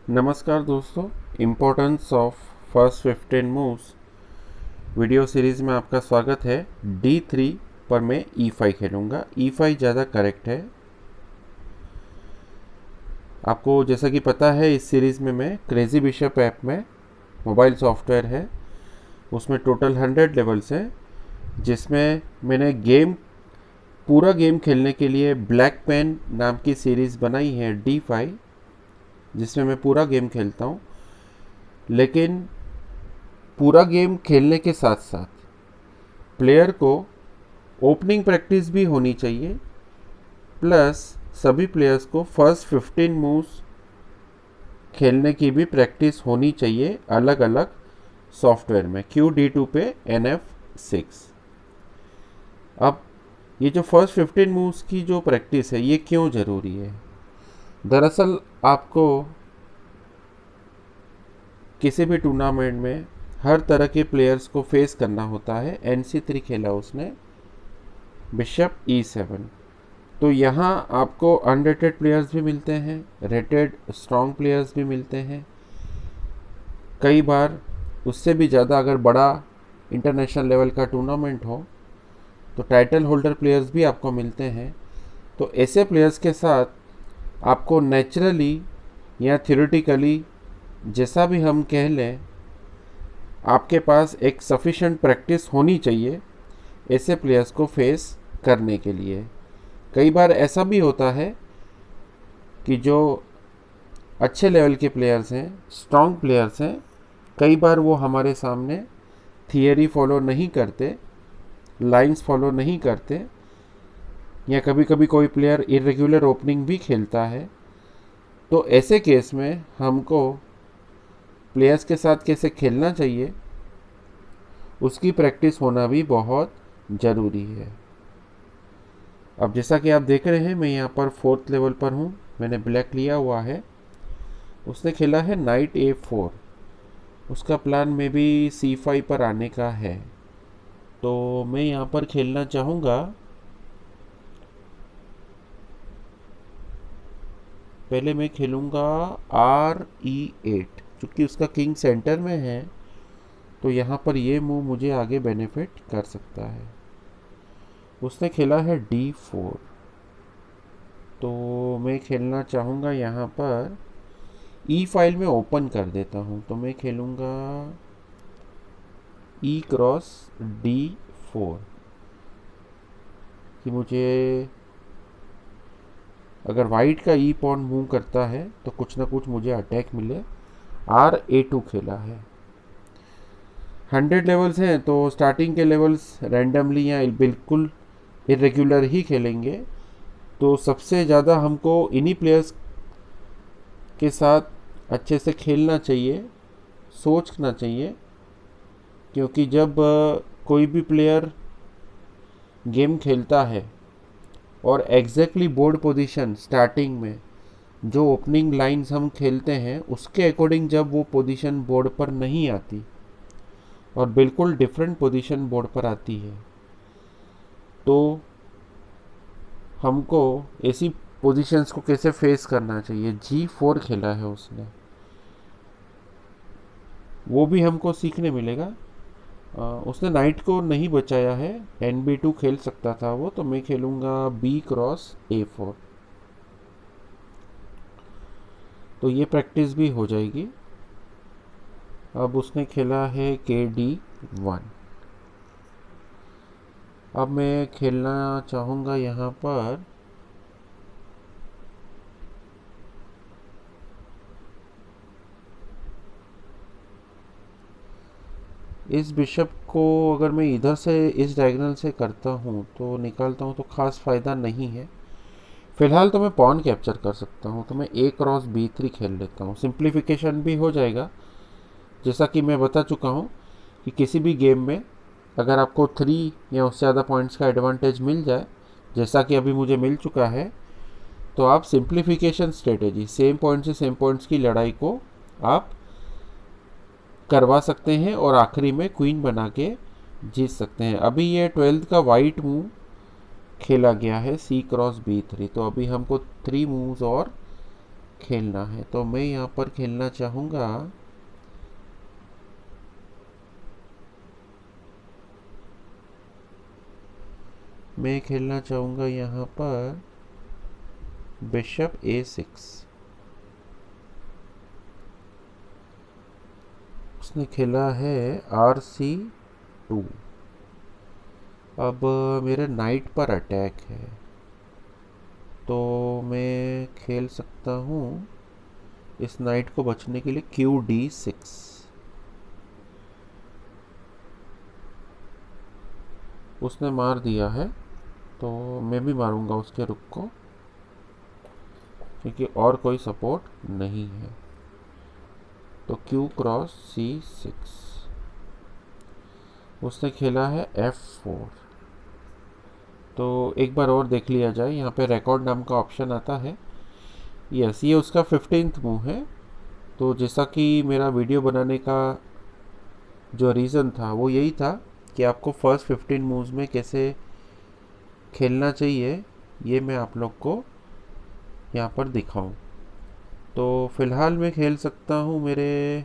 नमस्कार दोस्तों, importance of first 15 moves video series में आपका स्वागत है। D3 पर मैं E5 खेलूँगा। E5 ज़्यादा करेक्ट है। आपको जैसा कि पता है, इस सीरीज़ में मैं क्रेजी बिशप ऐप में मोबाइल सॉफ्टवेयर है, उसमें टोटल 100 लेवल्स हैं, जिसमें मैंने पूरा गेम खेलने के लिए ब्लैक पेन नाम की सीरीज़ बनाई है D5, जिसमें मैं पूरा गेम खेलता हूँ। लेकिन पूरा गेम खेलने के साथ साथ प्लेयर को ओपनिंग प्रैक्टिस भी होनी चाहिए, प्लस सभी प्लेयर्स को फर्स्ट 15 मूव्स खेलने की भी प्रैक्टिस होनी चाहिए अलग अलग सॉफ्टवेयर में, QD2 पे NF6। अब ये जो फर्स्ट 15 मूव्स की जो प्रैक्टिस है, ये क्यों ज़रूरी है? दरअसल आपको किसी भी टूर्नामेंट में हर तरह के प्लेयर्स को फेस करना होता है। NC3 खेला उसने, बिशप E7। तो यहाँ आपको अनरेटेड प्लेयर्स भी मिलते हैं, रेटेड स्ट्रॉन्ग प्लेयर्स भी मिलते हैं। कई बार उससे भी ज़्यादा अगर बड़ा इंटरनेशनल लेवल का टूर्नामेंट हो तो टाइटल होल्डर प्लेयर्स भी आपको मिलते हैं। तो ऐसे प्लेयर्स के साथ आपको नेचुरली या थ्योरेटिकली, जैसा भी हम कह लें, आपके पास एक सफिशेंट प्रैक्टिस होनी चाहिए ऐसे प्लेयर्स को फेस करने के लिए। कई बार ऐसा भी होता है कि जो अच्छे लेवल के प्लेयर्स हैं, स्ट्रॉन्ग प्लेयर्स हैं, कई बार वो हमारे सामने थियरी फॉलो नहीं करते, लाइंस फॉलो नहीं करते, या कभी कभी कोई प्लेयर इरेगुलर ओपनिंग भी खेलता है। तो ऐसे केस में हमको प्लेयर्स के साथ कैसे खेलना चाहिए, उसकी प्रैक्टिस होना भी बहुत ज़रूरी है। अब जैसा कि आप देख रहे हैं, मैं यहाँ पर 4th लेवल पर हूँ, मैंने ब्लैक लिया हुआ है। उसने खेला है नाइट A4। उसका प्लान में भी C5 पर आने का है। तो मैं यहाँ पर खेलना चाहूँगा, पहले मैं खेलूँगा RE8। चूँकि उसका किंग सेंटर में है, तो यहाँ पर ये मूव मुझे आगे बेनिफिट कर सकता है। उसने खेला है D4, तो मैं खेलना चाहूँगा यहाँ पर ई फाइल में ओपन कर देता हूँ। तो मैं खेलूँगा E क्रॉस D4 कि मुझे अगर वाइट का ई पॉन मूव करता है तो कुछ ना कुछ मुझे अटैक मिले। RA2 खेला है। 100 लेवल्स हैं, तो स्टार्टिंग के लेवल्स रैंडमली या बिल्कुल इरेगुलर ही खेलेंगे। तो सबसे ज़्यादा हमको इन्हीं प्लेयर्स के साथ अच्छे से खेलना चाहिए, सोचना चाहिए, क्योंकि जब कोई भी प्लेयर गेम खेलता है और एग्जैक्टली बोर्ड पोजीशन स्टार्टिंग में जो ओपनिंग लाइंस हम खेलते हैं उसके अकॉर्डिंग जब वो पोजीशन बोर्ड पर नहीं आती और बिल्कुल डिफरेंट पोजीशन बोर्ड पर आती है, तो हमको ऐसी पोजीशंस को कैसे फेस करना चाहिए। G4 खेला है उसने, वो भी हमको सीखने मिलेगा। उसने नाइट को नहीं बचाया है, NB2 खेल सकता था वो। तो मैं खेलूँगा B क्रॉस A4। तो ये प्रैक्टिस भी हो जाएगी। अब उसने खेला है KD1। अब मैं खेलना चाहूँगा यहाँ पर इस बिशप को, अगर मैं इधर से इस डायगोनल से करता हूँ तो निकालता हूँ तो ख़ास फ़ायदा नहीं है। फ़िलहाल तो मैं पॉन कैप्चर कर सकता हूँ, तो मैं A क्रॉस B3 खेल लेता हूँ। सिंप्लीफिकेशन भी हो जाएगा। जैसा कि मैं बता चुका हूँ कि किसी भी गेम में अगर आपको 3 या उससे ज़्यादा पॉइंट्स का एडवांटेज मिल जाए, जैसा कि अभी मुझे मिल चुका है, तो आप सिंप्लीफिकेशन स्ट्रेटेजी, सेम पॉइंट से सेम पॉइंट्स की लड़ाई को आप करवा सकते हैं और आखिरी में क्वीन बना के जीत सकते हैं। अभी ये 12th का वाइट मूव खेला गया है C क्रॉस B3। तो अभी हमको 3 मूव्स और खेलना है। तो मैं यहाँ पर खेलना चाहूँगा यहाँ पर बिशप A6। उसने खेला है RC2। अब मेरे नाइट पर अटैक है, तो मैं खेल सकता हूँ इस नाइट को बचने के लिए QD6। उसने मार दिया है, तो मैं भी मारूंगा उसके रुक को, क्योंकि और कोई सपोर्ट नहीं है। तो Q×C6। उसने खेला है F4। तो एक बार और देख लिया जाए, यहाँ पे रिकॉर्ड नाम का ऑप्शन आता है। यस, ये उसका 15th मूव है। तो जैसा कि मेरा वीडियो बनाने का जो रीज़न था वो यही था कि आपको फर्स्ट 15 मूव्स में कैसे खेलना चाहिए, ये मैं आप लोग को यहाँ पर दिखाऊं। तो फ़िलहाल मैं खेल सकता हूँ मैं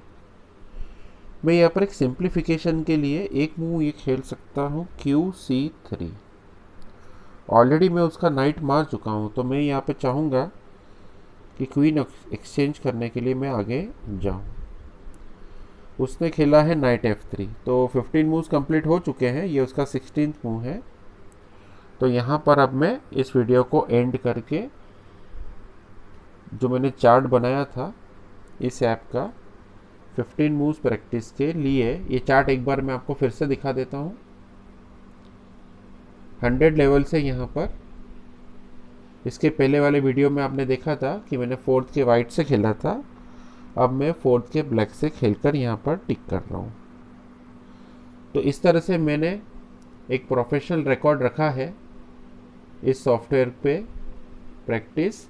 यहाँ पर एक सिंप्लीफिकेशन के लिए एक मूव ये खेल सकता हूँ QC3। ऑलरेडी मैं उसका नाइट मार चुका हूँ, तो मैं यहाँ पे चाहूँगा कि क्वीन एक्सचेंज करने के लिए मैं आगे जाऊँ। उसने खेला है नाइट F3। तो 15 मूव्स कंप्लीट हो चुके हैं, ये उसका 16th मूव है। तो यहाँ पर अब मैं इस वीडियो को एंड करके जो मैंने चार्ट बनाया था इस ऐप का 15 मूव्स प्रैक्टिस के लिए, ये चार्ट एक बार मैं आपको फिर से दिखा देता हूँ। 100 लेवल से यहाँ पर इसके पहले वाले वीडियो में आपने देखा था कि मैंने 4th के वाइट से खेला था। अब मैं 4th के ब्लैक से खेलकर यहाँ पर टिक कर रहा हूँ। तो इस तरह से मैंने एक प्रोफेशनल रिकॉर्ड रखा है इस सॉफ्टवेयर पे प्रैक्टिस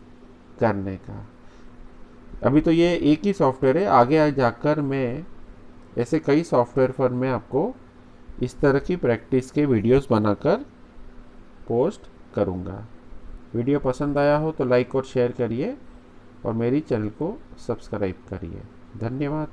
करने का। अभी तो ये एक ही सॉफ्टवेयर है, आगे जाकर मैं ऐसे कई सॉफ्टवेयर पर मैं आपको इस तरह की प्रैक्टिस के वीडियोस बनाकर पोस्ट करूँगा। वीडियो पसंद आया हो तो लाइक और शेयर करिए और मेरी चैनल को सब्सक्राइब करिए। धन्यवाद।